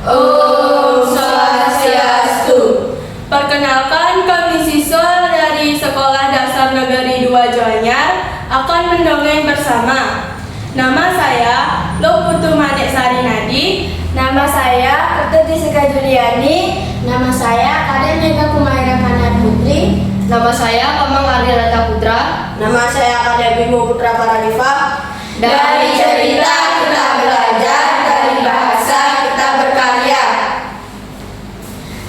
Om Swastiastu. Perkenalkan, kami siswa dari Sekolah Dasar Negeri 2 Joanyar akan mendongeng bersama. Nama saya Loputu Manik Sari Nadi. Nama saya Putri Sika Juliani. Nama saya Karen Mega Kumaira Kanar Putri. Nama saya Kamang Aryarata Putra. Nama saya Karen Bimo Putra Paradifa. Dari cerita kita belajar, dari bahasa kita berkarya.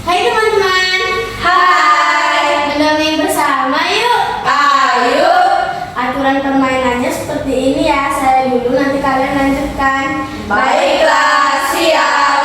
Hai teman-teman. Hai. Mendongeng bersama yuk. Ayo. Aturan permainannya seperti ini ya. Saya dulu, nanti kalian lanjutkan. Baiklah, siap.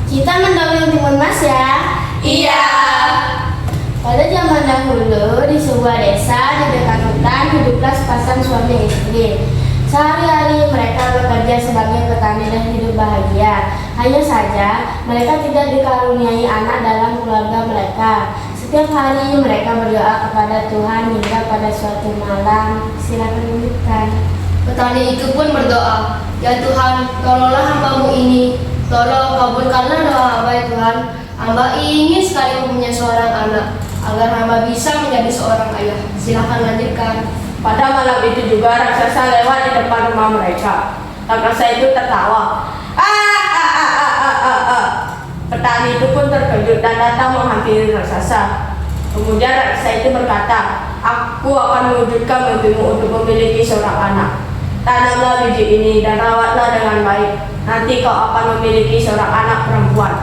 Kita mendongeng Timun Mas ya. Iya. Pada zaman dahulu di sebuah desa di dekat hutan hiduplah sepasang suami istri. Sehari-hari mereka bekerja sebagai petani dan hidup bahagia. Hanya saja mereka tidak dikaruniai anak dalam keluarga mereka. Setiap hari mereka berdoa kepada Tuhan hingga pada suatu malam. Silakan lanjutkan. Petani itu pun berdoa, "Ya Tuhan, tolonglah hamba-Mu ini. Tolong kabulkanlah doa hamba ya Tuhan. Hamba ingin sekali mempunyai seorang anak, agar hamba bisa menjadi seorang ayah." Silakan lanjutkan. Pada malam itu juga raksasa lewat di depan rumah mereka. Raksasa itu tertawa. Petani itu pun terkejut dan datang menghampiri raksasa. Kemudian raksasa itu berkata, "Aku akan mewujudkan mimpimu untuk memiliki seorang anak. Tanamlah biji ini dan rawatlah dengan baik. Nanti kau akan memiliki seorang anak perempuan.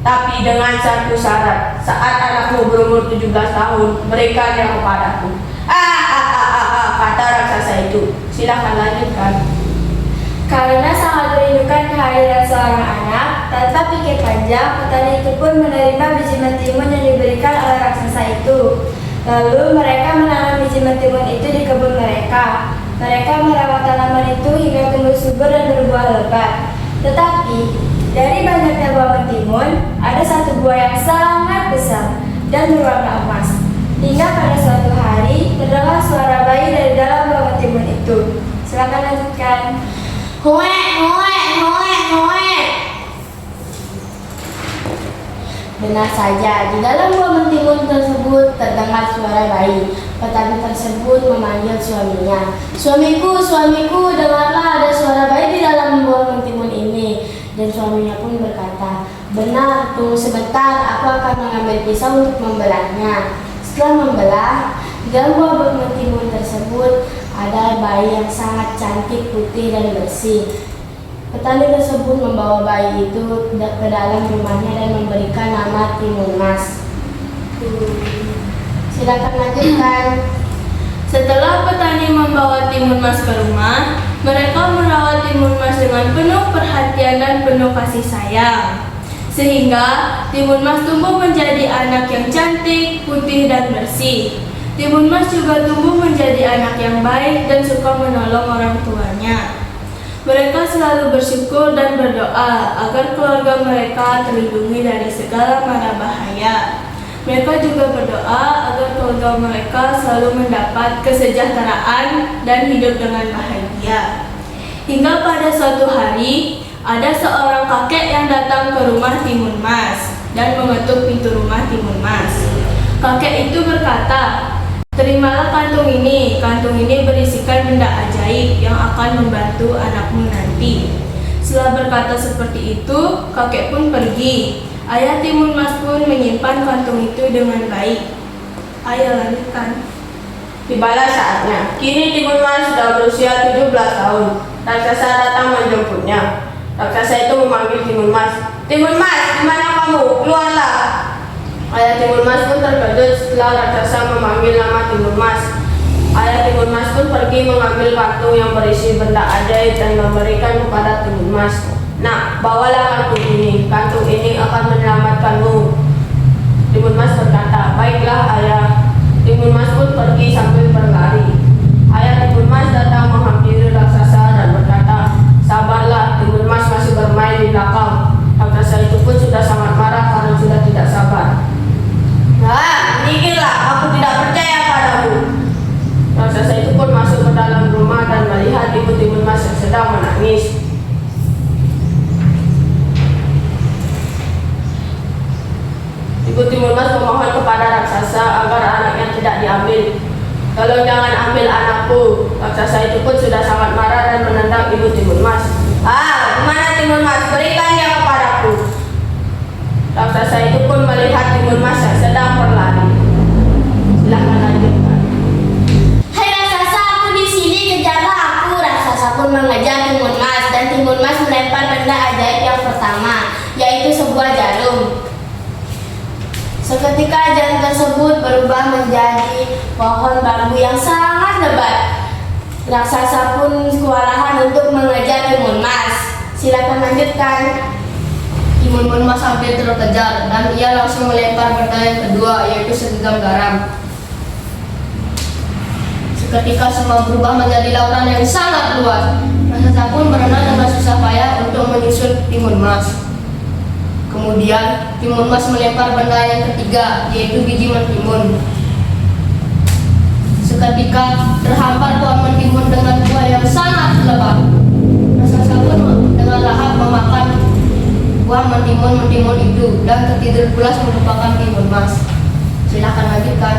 Tapi dengan satu syarat, saat anakmu berumur 17 tahun, berikan dia kepadaku." Kata raksasa itu. Silahkan lanjutkan. Karena sangat merindukan kehadiran seorang anak, tanpa pikir panjang, petani itu pun menerima biji mentimun yang diberikan oleh raksasa itu. Lalu mereka menanam biji mentimun itu di kebun mereka. Mereka merawat tanaman itu hingga tumbuh subur dan berbuah lebat. Tetapi dari banyaknya buah mentimun, ada satu buah yang sangat besar dan berwarna emas. Hingga pada suatu hari terdengar suara bayi dari dalam buah mentimun itu. Silakan lanjutkan. Hoe, hoe, hoe, hoe. Benar saja, di dalam buah mentimun tersebut terdengar suara bayi. Petani tersebut memanggil suaminya. "Suamiku, suamiku, dengarlah ada suara bayi di dalam buah mentimun ini." Dan suaminya pun berkata, "Benar, tunggu sebentar, aku akan mengambil pisau untuk membelahnya." Setelah membelah, di dalam buah mentimun tersebut ada bayi yang sangat cantik, putih dan bersih. Petani tersebut membawa bayi itu ke dalam rumahnya dan memberikan nama Timun Mas. Silakan lanjutkan. Setelah petani membawa Timun Mas ke rumah, mereka merawat Timun Mas dengan penuh perhatian dan penuh kasih sayang. Sehingga Timun Mas tumbuh menjadi anak yang cantik, putih dan bersih. Timun Mas juga tumbuh menjadi anak yang baik dan suka menolong orang tuanya. Mereka selalu bersyukur dan berdoa agar keluarga mereka terlindungi dari segala mara bahaya. Mereka juga berdoa agar keluarga mereka selalu mendapat kesejahteraan dan hidup dengan bahagia. Hingga pada suatu hari, ada seorang kakek yang datang ke rumah Timun Mas dan mengetuk pintu rumah Timun Mas. Kakek itu berkata, "Terimalah kantung ini. Kantung ini berisikan benda ajaib yang akan membantu anakmu nanti." Setelah berkata seperti itu, kakek pun pergi. Ayah Timun Mas pun menyimpan kantung itu dengan baik. Ayo lanjutkan. Tibalah saatnya. Kini Timun Mas sudah berusia 17 tahun. Raksasa datang menjemputnya. Raksasa itu memanggil Timun Mas. "Timun Mas, di mana kamu? Keluarlah." Ayah Timun Mas pun terkejut setelah raksasa memanggil nama Timun Mas. Ayah Timun Mas pun pergi mengambil kantung yang berisi benda ajaib dan memberikan kepada Timun Mas. "Nak, bawalah kantung ini. Kantung ini akan menyelamatkanmu." Timun Mas berkata, "Baiklah ayah." Timun Mas pun pergi sambil berlari. Ayah Timun Mas datang menghampiri raksasa dan berkata, sedang menangis. Ibu Timun Mas memohon kepada raksasa agar anaknya tidak diambil. Tolong jangan ambil anakku. Raksasa itu pun sudah sangat marah dan menendang Ibu Timun Mas. Kemana Timun Mas? Berikan dia kepadaku. Raksasa itu pun melihat Timun Mas yang sedang berlari. Silahkan lanjutkan. Hai raksasa, aku di sini, kejarlah aku. Raksasa pun mengejar Timun Mas dan Timun Mas melempar benda ajaib yang pertama, yaitu sebuah jarum. Seketika jarum tersebut berubah menjadi pohon bambu yang sangat lebat. Raksasa pun kewalahan untuk mengejar Timun Mas. Silakan lanjutkan. Timun Mas hampir terkejar dan ia langsung melempar benda yang kedua, yaitu segenggam garam. Seketika semua berubah menjadi lautan yang sangat luas. Raksasa pun berenang dengan susah payah untuk menyusul Timun Mas. Kemudian Timun Mas melempar benda yang ketiga, yaitu biji mentimun. Seketika terhampar pohon mentimun dengan buah yang sangat lebat. Raksasa pun dengan lahap memakan buah mentimun itu dan tertidur pulas melupakan Timun Mas. Silakan lanjutkan.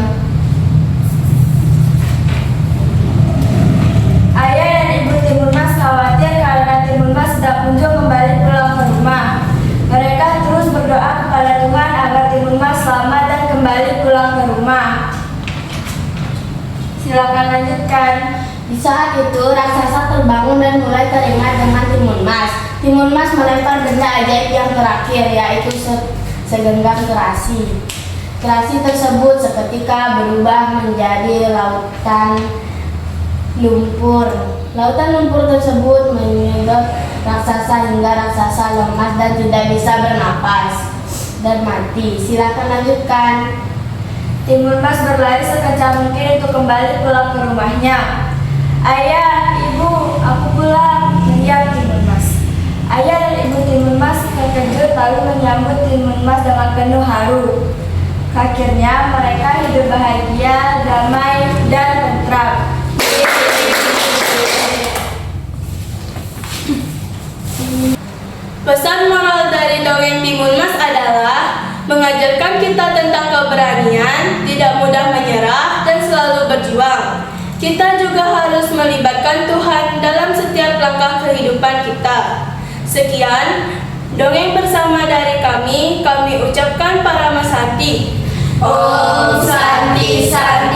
Ayah dan ibu Timun Mas khawatir karena Timun Mas tidak kunjung kembali pulang ke rumah. Mereka terus berdoa kepada Tuhan agar Timun Mas selamat dan kembali pulang ke rumah. Silakan lanjutkan. Di saat itu raksasa terbangun dan mulai teringat dengan Timun Mas. Timun Mas melempar benda ajaib yang terakhir, yaitu segenggam terasi. Terasi tersebut seketika berubah menjadi lautan lumpur. Lautan lumpur tersebut menyedot raksasa hingga raksasa lemas dan tidak bisa bernapas dan mati. Silakan lanjutkan. Timun Mas berlari sekencang mungkin untuk kembali pulang ke rumahnya. Ayah, ibu, aku pulang, teriak Timun Mas. Ayah dan ibu Timun Mas terkejut lalu menyambut Timun Mas dengan penuh haru. Akhirnya mereka hidup bahagia, damai, dan tentram. Pesan moral dari dongeng Timun Mas adalah mengajarkan kita tentang keberanian, tidak mudah menyerah, dan selalu berjuang. Kita juga harus melibatkan Tuhan dalam setiap langkah kehidupan kita. Sekian dongeng bersama dari kami ucapkan para Mas Santi. Om Santi Santi.